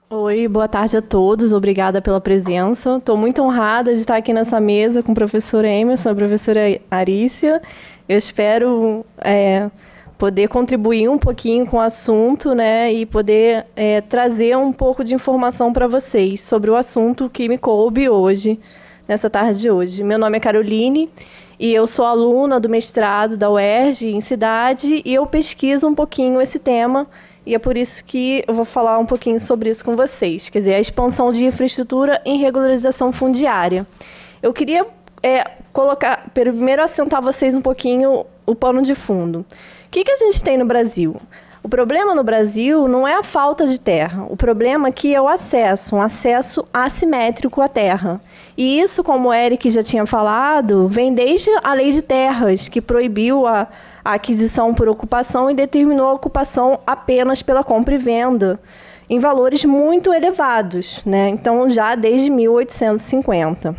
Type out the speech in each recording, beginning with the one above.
Oi, boa tarde a todos, obrigada pela presença. Estou muito honrada de estar aqui nessa mesa com o professor Emerson e a professora Arícia. Eu espero poder contribuir um pouquinho com o assunto, né, e poder trazer um pouco de informação para vocês sobre o assunto que me coube hoje, nessa tarde de hoje. Meu nome é Caroline e eu sou aluna do mestrado da UERJ em Cidade e eu pesquiso um pouquinho esse tema. E é por isso que eu vou falar um pouquinho sobre isso com vocês. Quer dizer, a expansão de infraestrutura em regularização fundiária. Eu queria primeiro assentar vocês um pouquinho o pano de fundo. O que a gente tem no Brasil? O problema no Brasil não é a falta de terra. O problema aqui é o acesso, um acesso assimétrico à terra. E isso, como o Eric já tinha falado, vem desde a Lei de Terras, que proibiu a aquisição por ocupação e determinou a ocupação apenas pela compra e venda, em valores muito elevados, né? Então, já desde 1850.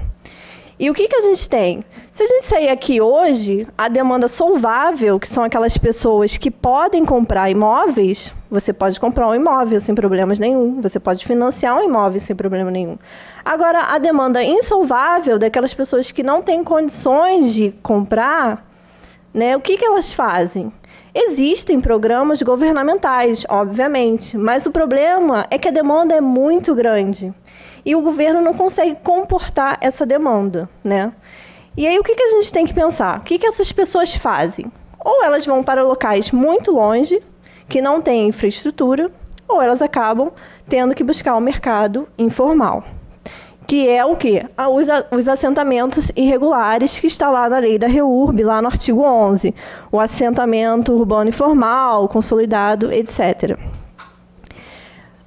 E o que a gente tem? Se a gente sair aqui hoje, a demanda solvável, que são aquelas pessoas que podem comprar imóveis, você pode comprar um imóvel sem problemas nenhum, você pode financiar um imóvel sem problema nenhum. Agora, a demanda insolvável, daquelas pessoas que não têm condições de comprar, né, o que elas fazem? Existem programas governamentais, obviamente, mas o problema é que a demanda é muito grande e o governo não consegue comportar essa demanda, né? E aí o que a gente tem que pensar? O que essas pessoas fazem? Ou elas vão para locais muito longe, que não têm infraestrutura, ou elas acabam tendo que buscar o mercado informal. Que é o quê? Os assentamentos irregulares que está lá na lei da REURB, lá no artigo 11. O assentamento urbano informal, consolidado, etc.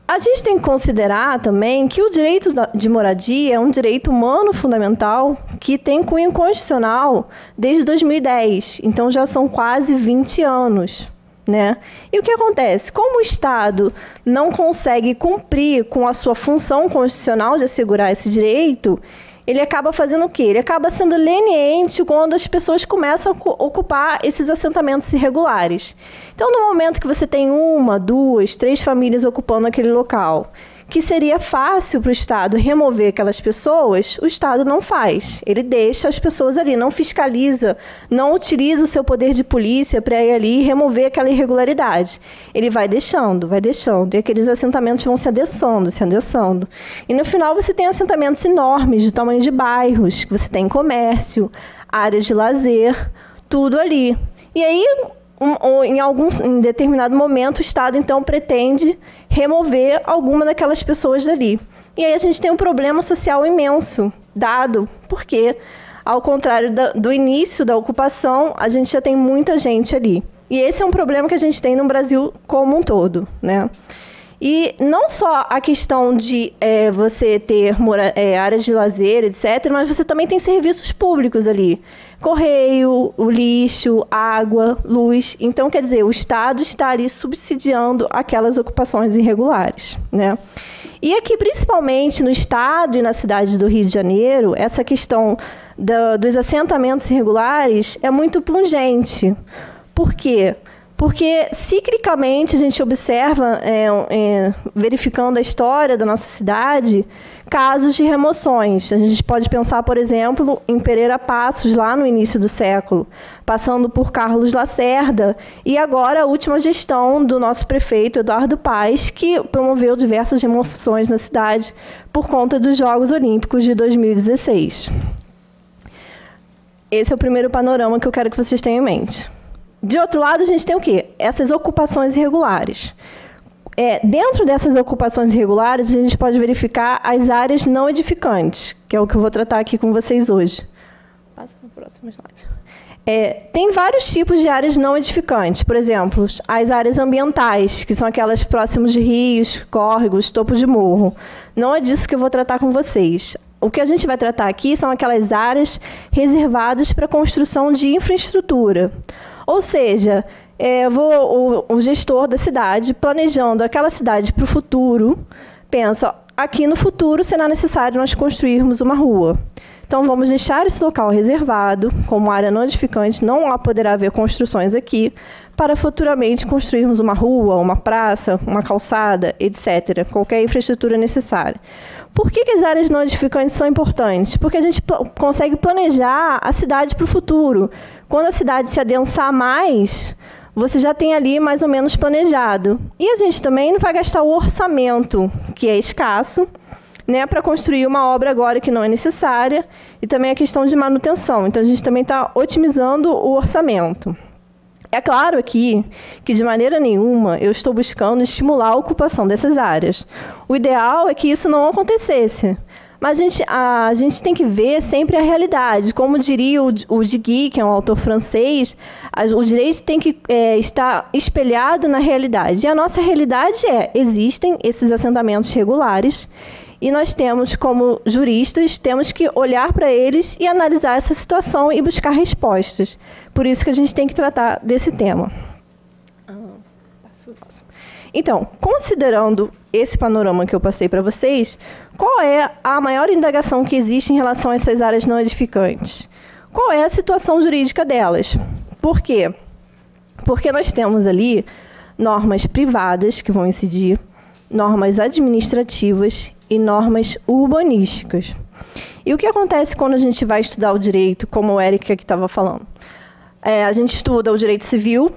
A gente tem que considerar também que o direito de moradia é um direito humano fundamental que tem cunho constitucional desde 2010. Então, já são quase 20 anos. Né? E o que acontece? Como o Estado não consegue cumprir com a sua função constitucional de assegurar esse direito, ele acaba fazendo o quê? Ele acaba sendo leniente quando as pessoas começam a ocupar esses assentamentos irregulares. Então, no momento que você tem 1, 2, 3 famílias ocupando aquele local, que seria fácil para o Estado remover aquelas pessoas, o Estado não faz. Ele deixa as pessoas ali, não fiscaliza, não utiliza o seu poder de polícia para ir ali e remover aquela irregularidade. Ele vai deixando, e aqueles assentamentos vão se adensando. E no final você tem assentamentos enormes, de tamanho de bairros, que você tem comércio, áreas de lazer, tudo ali. E aí, em determinado momento, o Estado, então, pretende remover alguma daquelas pessoas dali. E aí a gente tem um problema social imenso, dado porque, ao contrário do início da ocupação, a gente já tem muita gente ali. E esse é um problema que a gente tem no Brasil como um todo, né? E não só a questão de você ter áreas de lazer, etc., mas você também tem serviços públicos ali. Correio, o lixo, água, luz. Então, quer dizer, o Estado está ali subsidiando aquelas ocupações irregulares, né? E aqui, principalmente no Estado e na cidade do Rio de Janeiro, essa questão dos assentamentos irregulares é muito pungente. Por quê? Porque, ciclicamente, a gente observa, verificando a história da nossa cidade, casos de remoções. A gente pode pensar, por exemplo, em Pereira Passos, lá no início do século, passando por Carlos Lacerda, e agora a última gestão do nosso prefeito, Eduardo Paes, que promoveu diversas remoções na cidade por conta dos Jogos Olímpicos de 2016. Esse é o primeiro panorama que eu quero que vocês tenham em mente. De outro lado, a gente tem o quê? Essas ocupações irregulares. Dentro dessas ocupações irregulares, a gente pode verificar as áreas não edificantes, que é o que eu vou tratar aqui com vocês hoje. Passa para o próximo slide. Tem vários tipos de áreas não edificantes. Por exemplo, as áreas ambientais, que são aquelas próximas de rios, córregos, topo de morro. Não é disso que eu vou tratar com vocês. o que a gente vai tratar aqui são aquelas áreas reservadas para construção de infraestrutura. Ou seja, o gestor da cidade, planejando aquela cidade para o futuro, pensa, aqui no futuro será necessário nós construirmos uma rua. Então, vamos deixar esse local reservado, como área não edificante, não poderá haver construções aqui, para futuramente construirmos uma rua, uma praça, uma calçada, etc., qualquer infraestrutura necessária. Por que as áreas não edificantes são importantes? Porque a gente consegue planejar a cidade para o futuro. Quando a cidade se adensar mais, você já tem ali mais ou menos planejado. E a gente também não vai gastar o orçamento, que é escasso, né, para construir uma obra agora que não é necessária, e também a questão de manutenção. Então, a gente também está otimizando o orçamento. É claro aqui que, de maneira nenhuma, eu estou buscando estimular a ocupação dessas áreas. O ideal é que isso não acontecesse. Mas a gente tem que ver sempre a realidade. Como diria o Digui, que é um autor francês, o direito tem que estar espelhado na realidade. E a nossa realidade existem esses assentamentos regulares, e nós temos, como juristas, temos que olhar para eles e analisar essa situação e buscar respostas. Por isso que a gente tem que tratar desse tema. Então, considerando esse panorama que eu passei para vocês, qual é a maior indagação que existe em relação a essas áreas não edificantes? Qual é a situação jurídica delas? Por quê? Porque nós temos ali normas privadas que vão incidir, normas administrativas e normas urbanísticas. E o que acontece quando a gente vai estudar o direito, como o Érica aqui estava falando? A gente estuda o direito civil,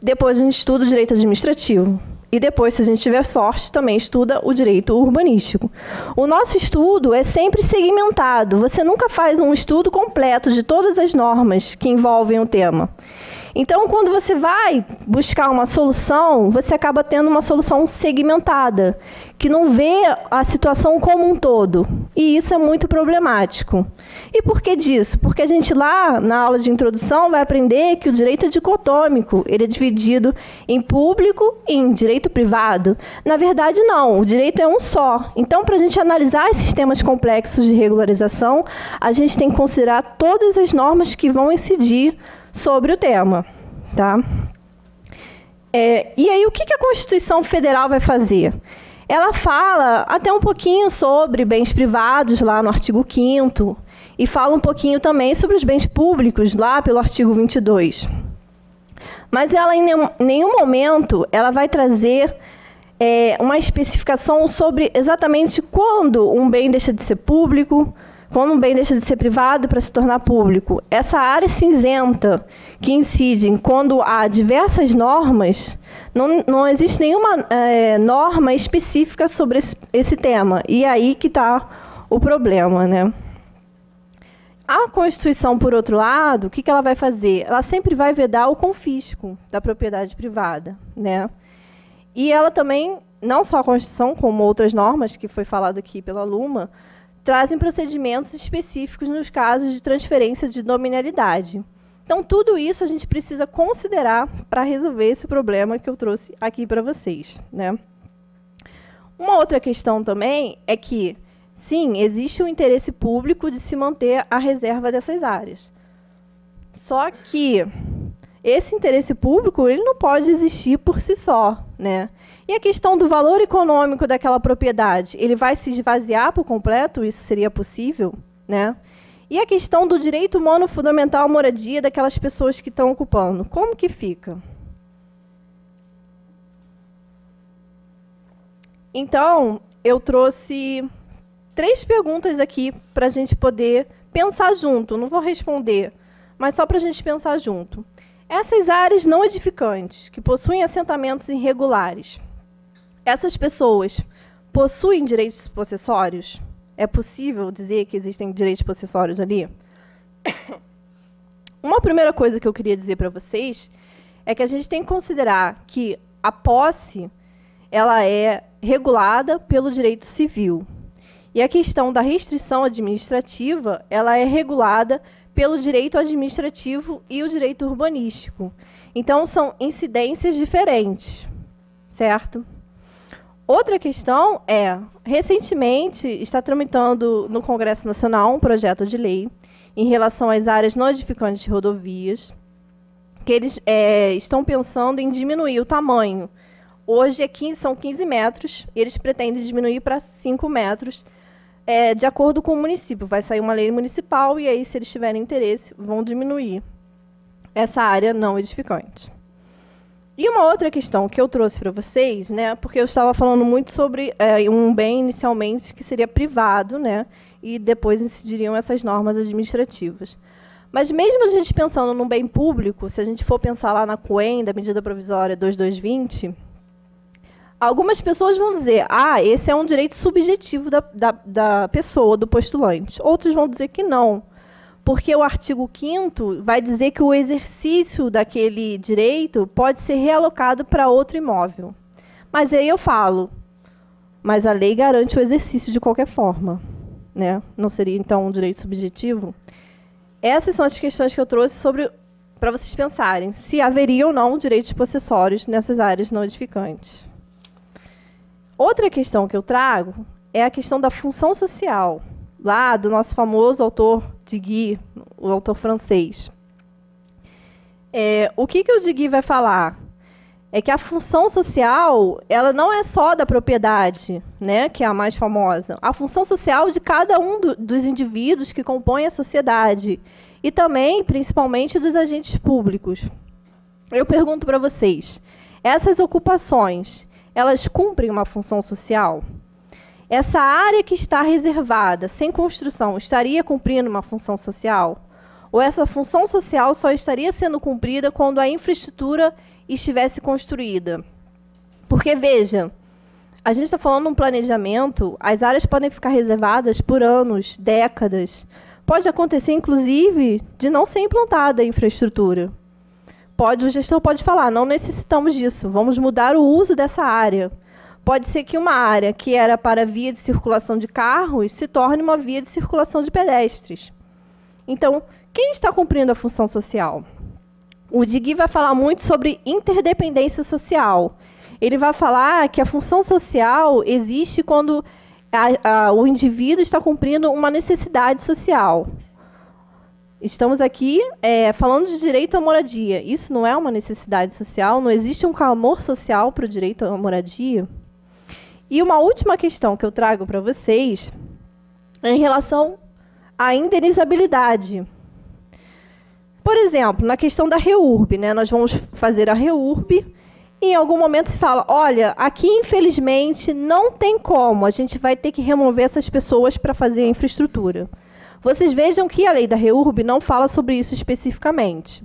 depois a gente estuda o direito administrativo. E depois, se a gente tiver sorte, também estuda o direito urbanístico. O nosso estudo é sempre segmentado. Você nunca faz um estudo completo de todas as normas que envolvem o tema. Então, quando você vai buscar uma solução, você acaba tendo uma solução segmentada, que não vê a situação como um todo. E isso é muito problemático. E por que disso? Porque a gente lá, na aula de introdução, vai aprender que o direito é dicotômico. Ele é dividido em público e em direito privado. Na verdade, não. O direito é um só. Então, para a gente analisar esses temas complexos de regularização, a gente tem que considerar todas as normas que vão incidir sobre o tema. Tá? E aí, o que a Constituição Federal vai fazer? Ela fala até um pouquinho sobre bens privados, lá no artigo 5º, e fala um pouquinho também sobre os bens públicos, lá pelo artigo 22. Mas ela, em nenhum momento, ela vai trazer uma especificação sobre exatamente quando um bem deixa de ser público, quando um bem deixa de ser privado para se tornar público. Essa área cinzenta que incide quando há diversas normas, não existe nenhuma norma específica sobre esse tema. E aí que está o problema, né? A Constituição, por outro lado, o que ela vai fazer? Ela sempre vai vedar o confisco da propriedade privada, né? E ela também, não só a Constituição, como outras normas, que foi falado aqui pela Luma, trazem procedimentos específicos nos casos de transferência de dominialidade. Então, tudo isso a gente precisa considerar para resolver esse problema que eu trouxe aqui para vocês, né? Uma outra questão também é que, sim, existe o interesse público de se manter a reserva dessas áreas. Só que esse interesse público ele não pode existir por si só, né? E a questão do valor econômico daquela propriedade, ele vai se esvaziar por completo? Isso seria possível, né? E a questão do direito humano fundamental à moradia daquelas pessoas que estão ocupando, como que fica? Então, eu trouxe 3 perguntas aqui para a gente poder pensar junto. Não vou responder, mas só para a gente pensar junto. Essas áreas não edificantes, que possuem assentamentos irregulares, essas pessoas possuem direitos possessórios? É possível dizer que existem direitos possessórios ali? Uma primeira coisa que eu queria dizer para vocês é que a gente tem que considerar que a posse ela é regulada pelo direito civil. E a questão da restrição administrativa ela é regulada pelo direito administrativo e o direito urbanístico. Então, são incidências diferentes, certo? Outra questão é, recentemente está tramitando no Congresso Nacional um projeto de lei em relação às áreas não edificantes de rodovias, que eles estão pensando em diminuir o tamanho. Hoje são 15 metros, e eles pretendem diminuir para 5 metros, de acordo com o município. Vai sair uma lei municipal, e aí, se eles tiverem interesse, vão diminuir essa área não edificante. E uma outra questão que eu trouxe para vocês, né, porque eu estava falando muito sobre um bem, inicialmente, que seria privado, né, e depois incidiriam essas normas administrativas. Mas mesmo a gente pensando num bem público, se a gente for pensar lá na CUEM, da medida provisória 2220, algumas pessoas vão dizer, esse é um direito subjetivo da pessoa, do postulante. Outros vão dizer que não, porque o artigo 5º vai dizer que o exercício daquele direito pode ser realocado para outro imóvel. Mas aí eu falo, mas a lei garante o exercício de qualquer forma, né? Não seria, então, um direito subjetivo? Essas são as questões que eu trouxe para vocês pensarem se haveria ou não direitos possessórios nessas áreas não edificantes. Outra questão que eu trago é a questão da função social, lá do nosso famoso autor Digui, o autor francês. O que o Digui vai falar? É que a função social, ela não é só da propriedade, né, que é a mais famosa. A função social de cada um dos indivíduos que compõem a sociedade e também, principalmente, dos agentes públicos. Eu pergunto para vocês, essas ocupações, elas cumprem uma função social? Essa área que está reservada, sem construção, estaria cumprindo uma função social? Ou essa função social só estaria sendo cumprida quando a infraestrutura estivesse construída? Porque, veja, a gente está falando de um planejamento, as áreas podem ficar reservadas por anos, décadas. Pode acontecer, inclusive, de não ser implantada a infraestrutura. O gestor pode falar, não necessitamos disso, vamos mudar o uso dessa área. Pode ser que uma área que era para via de circulação de carros se torne uma via de circulação de pedestres. Então, quem está cumprindo a função social? O Digui vai falar muito sobre interdependência social. Ele vai falar que a função social existe quando o indivíduo está cumprindo uma necessidade social. Estamos aqui falando de direito à moradia. Isso não é uma necessidade social? Não existe um clamor social para o direito à moradia? E uma última questão que eu trago para vocês é em relação à indenizabilidade. Por exemplo, na questão da REURB, né, nós vamos fazer a REURB e em algum momento se fala, olha, aqui infelizmente não tem como, a gente vai ter que remover essas pessoas para fazer a infraestrutura. Vocês vejam que a lei da REURB não fala sobre isso especificamente.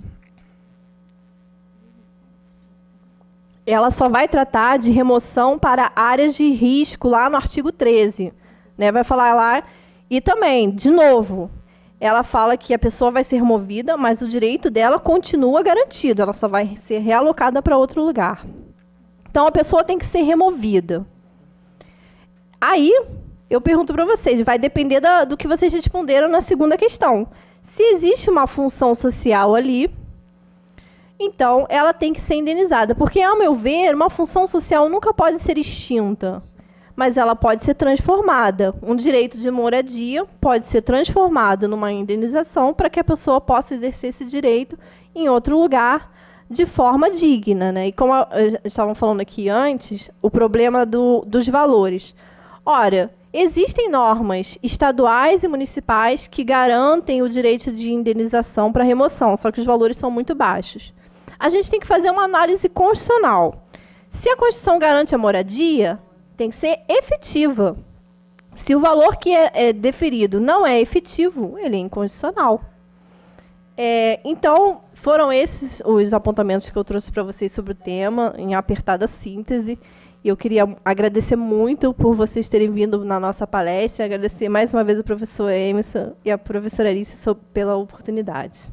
Ela só vai tratar de remoção para áreas de risco, lá no artigo 13. Né? Vai falar lá. E também, de novo, ela fala que a pessoa vai ser removida, mas o direito dela continua garantido. Ela só vai ser realocada para outro lugar. Então, a pessoa tem que ser removida. Aí, eu pergunto para vocês, vai depender do que vocês responderam na segunda questão. Se existe uma função social ali, então ela tem que ser indenizada. Porque, ao meu ver, uma função social nunca pode ser extinta, mas ela pode ser transformada. Um direito de moradia pode ser transformado numa indenização para que a pessoa possa exercer esse direito em outro lugar de forma digna. Né? E como estavam falando aqui antes, o problema dos valores. Ora, existem normas estaduais e municipais que garantem o direito de indenização para remoção, só que os valores são muito baixos. A gente tem que fazer uma análise constitucional. Se a Constituição garante a moradia, tem que ser efetiva. Se o valor que é deferido não é efetivo, ele é inconstitucional. Então, foram esses os apontamentos que eu trouxe para vocês sobre o tema, em apertada síntese. E eu queria agradecer muito por vocês terem vindo na nossa palestra, agradecer mais uma vez ao professor Emerson e à professora Alice pela oportunidade.